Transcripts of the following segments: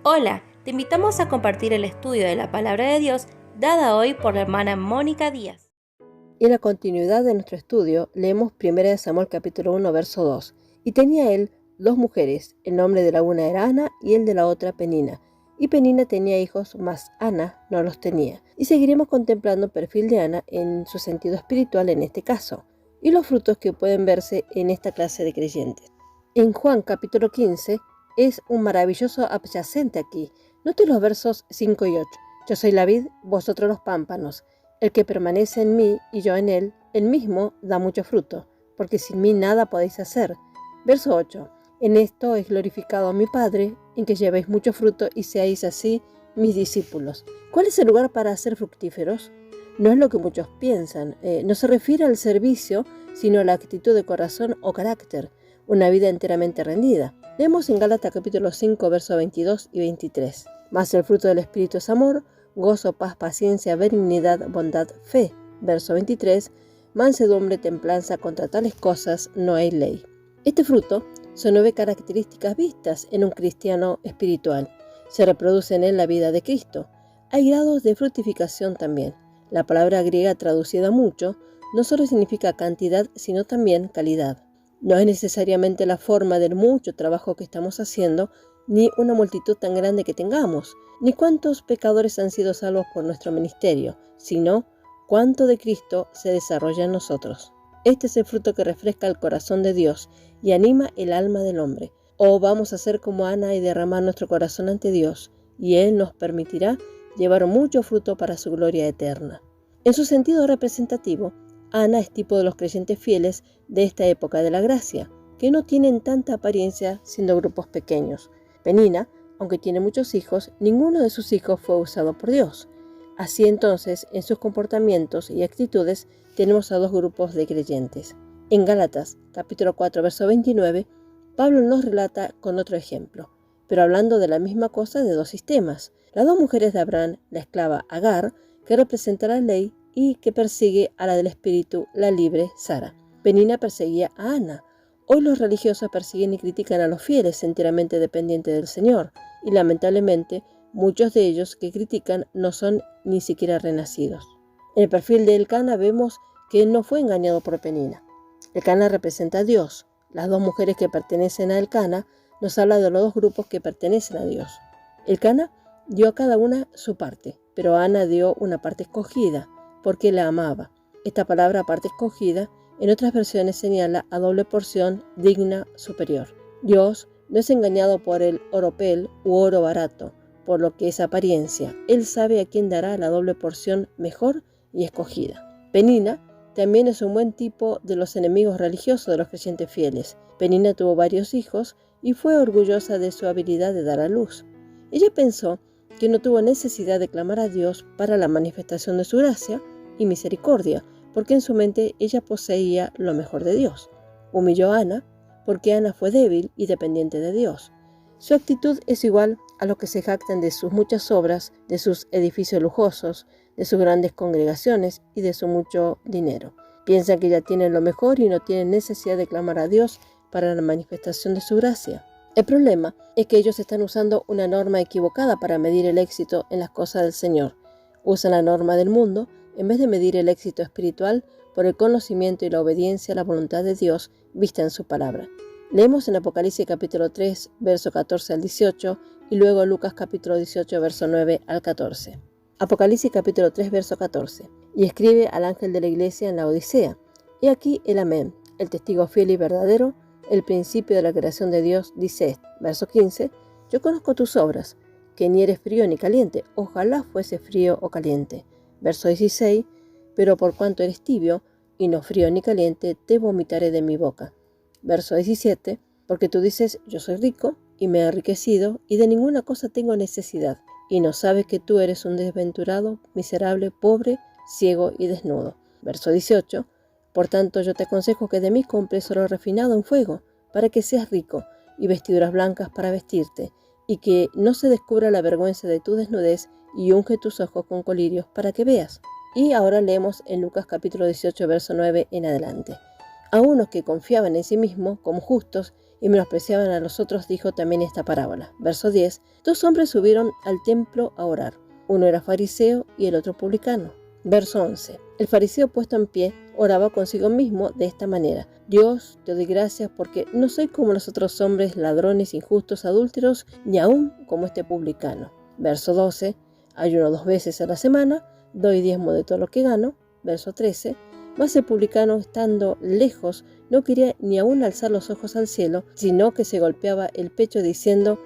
Hola, te invitamos a compartir el estudio de la Palabra de Dios dada hoy por la hermana Mónica Díaz. Y en la continuidad de nuestro estudio leemos 1 Samuel capítulo 1 verso 2. Y tenía él 2 mujeres, el nombre de la una era Ana y el de la otra Penina. Y Penina tenía hijos, mas Ana no los tenía. Y seguiremos contemplando el perfil de Ana en su sentido espiritual en este caso, y los frutos que pueden verse en esta clase de creyentes. En Juan capítulo 15 es un maravilloso adyacente aquí. Note los versos 5 y 8. Yo soy la vid, vosotros los pámpanos. El que permanece en mí y yo en él, él mismo da mucho fruto, porque sin mí nada podéis hacer. Verso 8. En esto es glorificado mi Padre, en que llevéis mucho fruto y seáis así mis discípulos. ¿Cuál es el lugar para ser fructíferos? No es lo que muchos piensan. No se refiere al servicio, sino a la actitud de corazón o carácter, una vida enteramente rendida. Leemos en Gálatas capítulo 5, versos 22 y 23. Mas el fruto del Espíritu es amor, gozo, paz, paciencia, benignidad, bondad, fe. Verso 23. Mansedumbre, templanza, contra tales cosas no hay ley. Este fruto son 9 características vistas en un cristiano espiritual. Se reproduce en él la vida de Cristo. Hay grados de fructificación también. La palabra griega traducida mucho no solo significa cantidad, sino también calidad. No es necesariamente la forma del mucho trabajo que estamos haciendo, ni una multitud tan grande que tengamos, ni cuántos pecadores han sido salvos por nuestro ministerio, sino cuánto de Cristo se desarrolla en nosotros. Este es el fruto que refresca el corazón de Dios y anima el alma del hombre. O vamos a ser como Ana y derramar nuestro corazón ante Dios, y Él nos permitirá llevar mucho fruto para su gloria eterna. En su sentido representativo, Ana es tipo de los creyentes fieles de esta época de la gracia, que no tienen tanta apariencia siendo grupos pequeños. Penina, aunque tiene muchos hijos, ninguno de sus hijos fue usado por Dios. Así entonces, en sus comportamientos y actitudes, tenemos a 2 grupos de creyentes. En Gálatas, capítulo 4, verso 29, Pablo nos relata con otro ejemplo, pero hablando de la misma cosa de 2 sistemas. Las 2 mujeres de Abraham, la esclava Agar, que representa la ley, y que persigue a la del espíritu, la libre Sara. Penina perseguía a Ana. Hoy los religiosos persiguen y critican a los fieles enteramente dependientes del Señor, y lamentablemente muchos de ellos que critican no son ni siquiera renacidos. En el perfil de Elcana vemos que él no fue engañado por Penina. Elcana representa a Dios. Las 2 mujeres que pertenecen a Elcana nos habla de los 2 grupos que pertenecen a Dios. Elcana dio a cada una su parte, pero Ana dio una parte escogida, porque la amaba. Esta palabra parte escogida en otras versiones señala a doble porción digna superior. Dios no es engañado por el oropel u oro barato, por lo que es apariencia. Él sabe a quién dará la doble porción mejor y escogida. Penina también es un buen tipo de los enemigos religiosos de los creyentes fieles. Penina tuvo varios hijos y fue orgullosa de su habilidad de dar a luz. Ella pensó que no tuvo necesidad de clamar a Dios para la manifestación de su gracia y misericordia, porque en su mente ella poseía lo mejor de Dios. Humilló a Ana, porque Ana fue débil y dependiente de Dios. Su actitud es igual a los que se jactan de sus muchas obras, de sus edificios lujosos, de sus grandes congregaciones y de su mucho dinero. Piensan que ya tienen lo mejor y no tienen necesidad de clamar a Dios para la manifestación de su gracia. El problema es que ellos están usando una norma equivocada para medir el éxito en las cosas del Señor. Usan la norma del mundo en vez de medir el éxito espiritual por el conocimiento y la obediencia a la voluntad de Dios vista en su palabra. Leemos en Apocalipsis capítulo 3, verso 14 al 18 y luego Lucas capítulo 18, verso 9 al 14. Apocalipsis capítulo 3, verso 14. Y escribe al ángel de la iglesia en la Odisea. He aquí el Amén, el testigo fiel y verdadero, el principio de la creación de Dios, dice, verso 15, yo conozco tus obras, que ni eres frío ni caliente, ojalá fuese frío o caliente. Verso 16, pero por cuanto eres tibio, y no frío ni caliente, te vomitaré de mi boca. Verso 17, porque tú dices, yo soy rico, y me he enriquecido, y de ninguna cosa tengo necesidad, y no sabes que tú eres un desventurado, miserable, pobre, ciego y desnudo. Verso 18, por tanto yo te aconsejo que de mí compres oro refinado en fuego, para que seas rico, y vestiduras blancas para vestirte, y que no se descubra la vergüenza de tu desnudez, y unge tus ojos con colirios para que veas. Y ahora leemos en Lucas capítulo 18, verso 9 en adelante. A unos que confiaban en sí mismos como justos y menospreciaban a los otros, dijo también esta parábola. Verso 10. 2 hombres subieron al templo a orar. Uno era fariseo y el otro publicano. Verso 11. El fariseo, puesto en pie, oraba consigo mismo de esta manera: Dios, te doy gracias porque no soy como los otros hombres, ladrones, injustos, adúlteros, ni aún como este publicano. Verso 12. Ayuno 2 veces a la semana, doy diezmo de todo lo que gano. Verso 13. Mas el publicano, estando lejos, no quería ni aún alzar los ojos al cielo, sino que se golpeaba el pecho diciendo: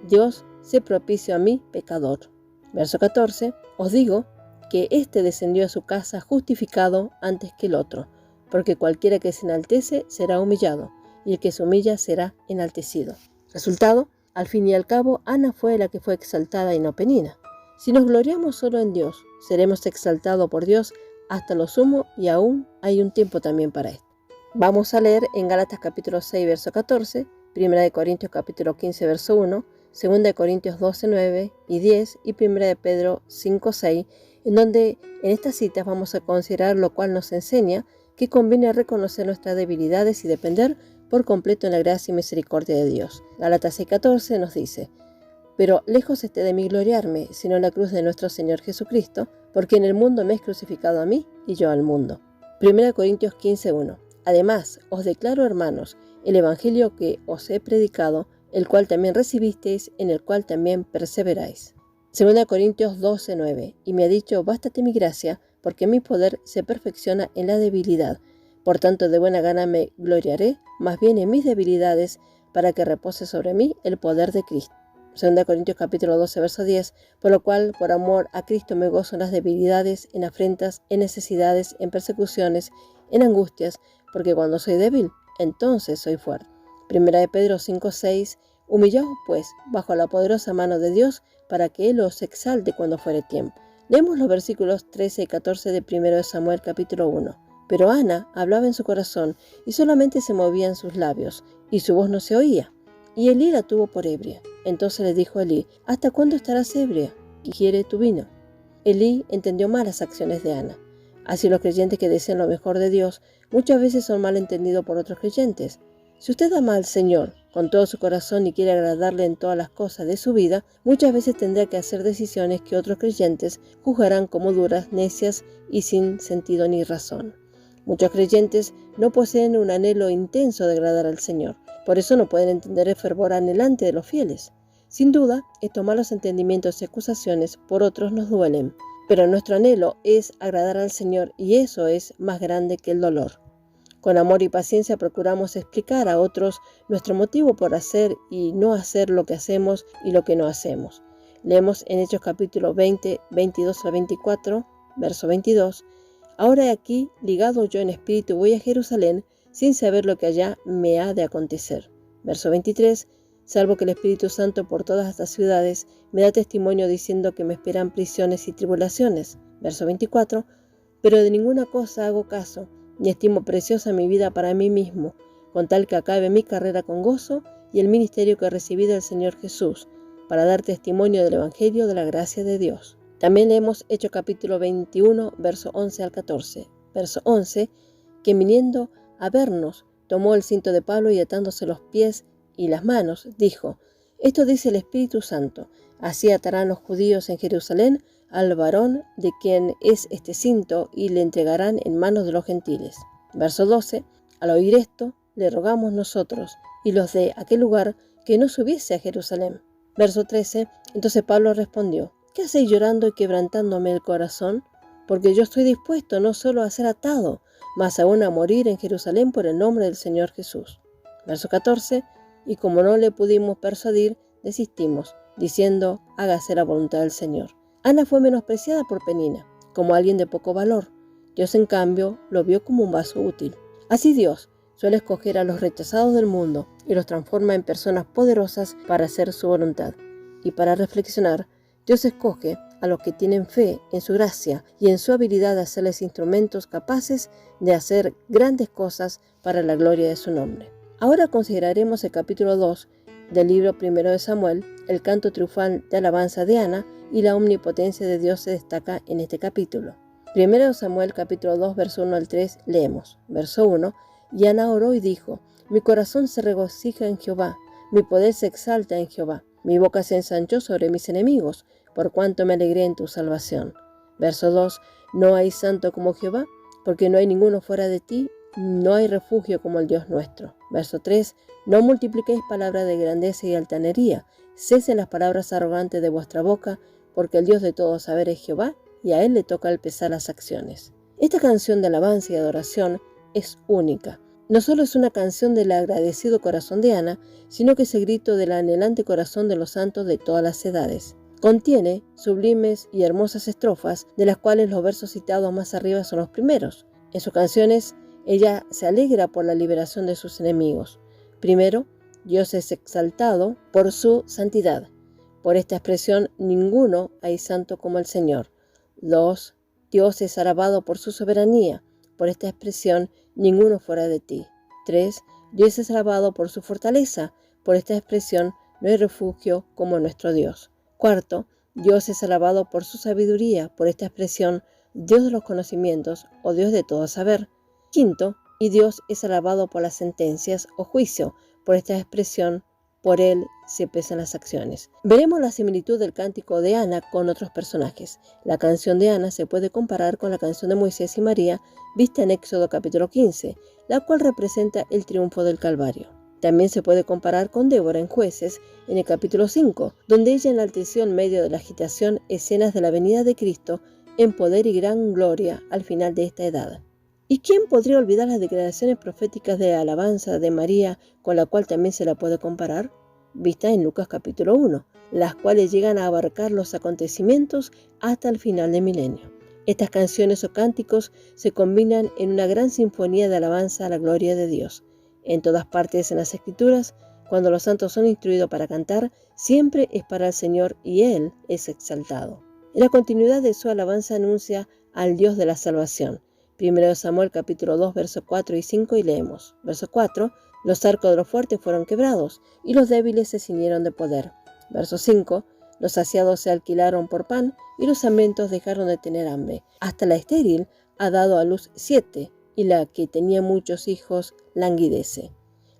Dios, sé propicio a mí, pecador. Verso 14. Os digo que éste descendió a su casa justificado antes que el otro, porque cualquiera que se enaltece será humillado, y el que se humilla será enaltecido. Resultado: al fin y al cabo, Ana fue la que fue exaltada y no Penina. Si nos gloriamos solo en Dios, seremos exaltados por Dios hasta lo sumo, y aún hay un tiempo también para esto. Vamos a leer en Gálatas capítulo 6, verso 14, 1 Corintios capítulo 15, verso 1, 2 Corintios 12, 9 y 10 y 1 Pedro 5, 6, en donde en estas citas vamos a considerar lo cual nos enseña que conviene reconocer nuestras debilidades y depender por completo en la gracia y misericordia de Dios. Gálatas 6, 14 nos dice: Pero lejos esté de mí gloriarme, sino en la cruz de nuestro Señor Jesucristo, porque en el mundo me es crucificado a mí y yo al mundo. 1 Corintios 15, 1. Además, os declaro, hermanos, el evangelio que os he predicado, el cual también recibisteis, en el cual también perseveráis. 2 Corintios 12, 9. Y me ha dicho: Bástate mi gracia, porque mi poder se perfecciona en la debilidad. Por tanto, de buena gana me gloriaré, más bien en mis debilidades, para que repose sobre mí el poder de Cristo. 2 Corintios capítulo 12, verso 10, por lo cual, por amor a Cristo, me gozo en las debilidades, en afrentas, en necesidades, en persecuciones, en angustias, porque cuando soy débil, entonces soy fuerte. 1 Pedro 5, 6, humillaos pues bajo la poderosa mano de Dios, para que Él os exalte cuando fuere tiempo. Leemos los versículos 13 y 14 de 1 Samuel capítulo 1. Pero Ana hablaba en su corazón, y solamente se movían sus labios, y su voz no se oía. Y Elí la tuvo por ebria. Entonces le dijo Elí: ¿Hasta cuándo estarás ebria? ¿Y quiere tu vino? Elí entendió mal las acciones de Ana. Así los creyentes que desean lo mejor de Dios muchas veces son mal entendidos por otros creyentes. Si usted ama al Señor con todo su corazón y quiere agradarle en todas las cosas de su vida, muchas veces tendrá que hacer decisiones que otros creyentes juzgarán como duras, necias y sin sentido ni razón. Muchos creyentes no poseen un anhelo intenso de agradar al Señor. Por eso no pueden entender el fervor anhelante de los fieles. Sin duda, estos malos entendimientos y acusaciones por otros nos duelen, pero nuestro anhelo es agradar al Señor, y eso es más grande que el dolor. Con amor y paciencia procuramos explicar a otros nuestro motivo por hacer y no hacer lo que hacemos y lo que no hacemos. Leemos en Hechos capítulo 20, 22 al 24, verso 22. Ahora he aquí, ligado yo en espíritu, voy a Jerusalén, sin saber lo que allá me ha de acontecer. Verso 23. Salvo que el Espíritu Santo por todas estas ciudades me da testimonio diciendo que me esperan prisiones y tribulaciones. Verso 24. Pero de ninguna cosa hago caso, ni estimo preciosa mi vida para mí mismo, con tal que acabe mi carrera con gozo y el ministerio que recibí del Señor Jesús, para dar testimonio del Evangelio de la gracia de Dios. También leemos Hechos capítulo 21, verso 11 al 14. Verso 11, que viniendo a vernos, tomó el cinto de Pablo y atándose los pies y las manos, dijo: Esto dice el Espíritu Santo: así atarán los judíos en Jerusalén al varón de quien es este cinto, y le entregarán en manos de los gentiles. Verso 12, al oír esto, le rogamos nosotros y los de aquel lugar que no subiese a Jerusalén. Verso 13, entonces Pablo respondió: ¿Qué hacéis llorando y quebrantándome el corazón? Porque yo estoy dispuesto no solo a ser atado, mas aún a morir en Jerusalén por el nombre del Señor Jesús. Verso 14, y como no le pudimos persuadir, desistimos, diciendo: hágase la voluntad del Señor. Ana fue menospreciada por Penina, como alguien de poco valor. Dios, en cambio, lo vio como un vaso útil. Así Dios suele escoger a los rechazados del mundo y los transforma en personas poderosas para hacer su voluntad. Y para reflexionar, Dios escoge a los que tienen fe en su gracia y en su habilidad de hacerles instrumentos capaces de hacer grandes cosas para la gloria de su nombre. Ahora consideraremos el capítulo 2 del libro 1 de Samuel. El canto triunfal de alabanza de Ana y la omnipotencia de Dios se destaca en este capítulo. 1 de Samuel capítulo 2 verso 1 al 3 leemos. Verso 1, y Ana oró y dijo: Mi corazón se regocija en Jehová, mi poder se exalta en Jehová. Mi boca se ensanchó sobre mis enemigos, por cuanto me alegré en tu salvación. Verso 2. No hay santo como Jehová, porque no hay ninguno fuera de ti, no hay refugio como el Dios nuestro. Verso 3. No multipliquéis palabras de grandeza y altanería, cesen las palabras arrogantes de vuestra boca, porque el Dios de todo saber es Jehová, y a él le toca el pesar las acciones. Esta canción de alabanza y adoración es única. No solo es una canción del agradecido corazón de Ana, sino que es el grito del anhelante corazón de los santos de todas las edades. Contiene sublimes y hermosas estrofas, de las cuales los versos citados más arriba son los primeros. En sus canciones, ella se alegra por la liberación de sus enemigos. Primero, Dios es exaltado por su santidad. Por esta expresión, ninguno hay santo como el Señor. 2. Dios es alabado por su soberanía. Por esta expresión, ninguno fuera de ti. 3. Dios es alabado por su fortaleza. Por esta expresión, no hay refugio como nuestro Dios. 4. Dios es alabado por su sabiduría. Por esta expresión, Dios de los conocimientos o Dios de todo saber. 5. Y Dios es alabado por las sentencias o juicio. Por esta expresión, por él se pesan las acciones. Veremos la similitud del cántico de Ana con otros personajes. La canción de Ana se puede comparar con la canción de Moisés y María, vista en Éxodo capítulo 15, la cual representa el triunfo del Calvario. También se puede comparar con Débora en Jueces, en el capítulo 5, donde ella enalteció en medio de la agitación escenas de la venida de Cristo en poder y gran gloria al final de esta edad. ¿Y quién podría olvidar las declaraciones proféticas de alabanza de María, con la cual también se la puede comparar? Vista en Lucas capítulo 1, las cuales llegan a abarcar los acontecimientos hasta el final del milenio. Estas canciones o cánticos se combinan en una gran sinfonía de alabanza a la gloria de Dios. En todas partes en las Escrituras, cuando los santos son instruidos para cantar, siempre es para el Señor y Él es exaltado. En la continuidad de su alabanza anuncia al Dios de la salvación. 1 Samuel capítulo 2, versos 4 y 5 y leemos. Verso 4. Los arcos de los fuertes fueron quebrados y los débiles se ciñeron de poder. Verso 5. Los saciados se alquilaron por pan y los hambrientos dejaron de tener hambre. Hasta la estéril ha dado a luz 7 y la que tenía muchos hijos languidece.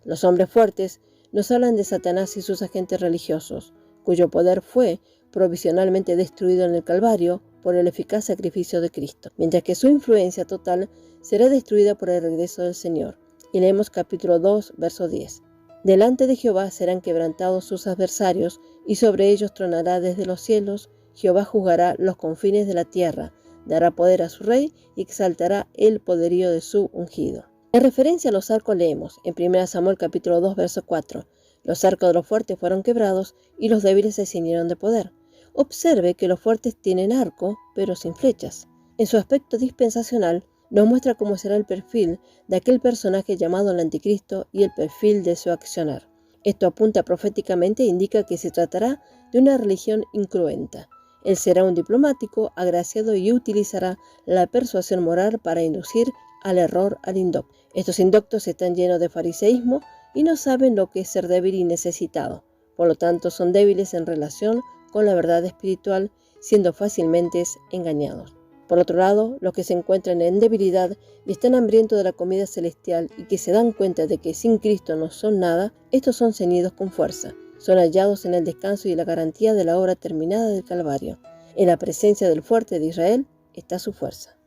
Los hombres fuertes nos hablan de Satanás y sus agentes religiosos, cuyo poder fue provisionalmente destruido en el Calvario por el eficaz sacrificio de Cristo, mientras que su influencia total será destruida por el regreso del Señor. Y leemos capítulo 2, verso 10. Delante de Jehová serán quebrantados sus adversarios, y sobre ellos tronará desde los cielos. Jehová juzgará los confines de la tierra, dará poder a su rey y exaltará el poderío de su ungido. En referencia a los arcos leemos en 1 Samuel capítulo 2, verso 4. Los arcos de los fuertes fueron quebrados y los débiles se ciñeron de poder. Observe que los fuertes tienen arco, pero sin flechas. En su aspecto dispensacional, nos muestra cómo será el perfil de aquel personaje llamado el Anticristo y el perfil de su accionar. Esto apunta proféticamente e indica que se tratará de una religión incruenta. Él será un diplomático, agraciado y utilizará la persuasión moral para inducir al error al indocto. Estos indoctos están llenos de fariseísmo y no saben lo que es ser débil y necesitado. Por lo tanto, son débiles en relación con la verdad espiritual, siendo fácilmente engañados. Por otro lado, los que se encuentran en debilidad y están hambrientos de la comida celestial y que se dan cuenta de que sin Cristo no son nada, estos son ceñidos con fuerza. Son hallados en el descanso y la garantía de la obra terminada del Calvario. En la presencia del fuerte de Israel está su fuerza.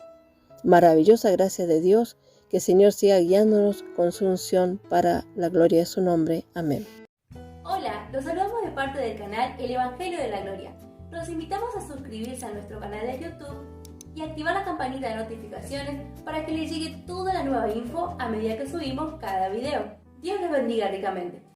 Maravillosa gracia de Dios, que el Señor siga guiándonos con su unción para la gloria de su nombre. Amén. Hola, los saludamos de parte del canal El Evangelio de la Gloria. Los invitamos a suscribirse a nuestro canal de YouTube y activar la campanita de notificaciones para que les llegue toda la nueva info a medida que subimos cada video. Dios les bendiga ricamente.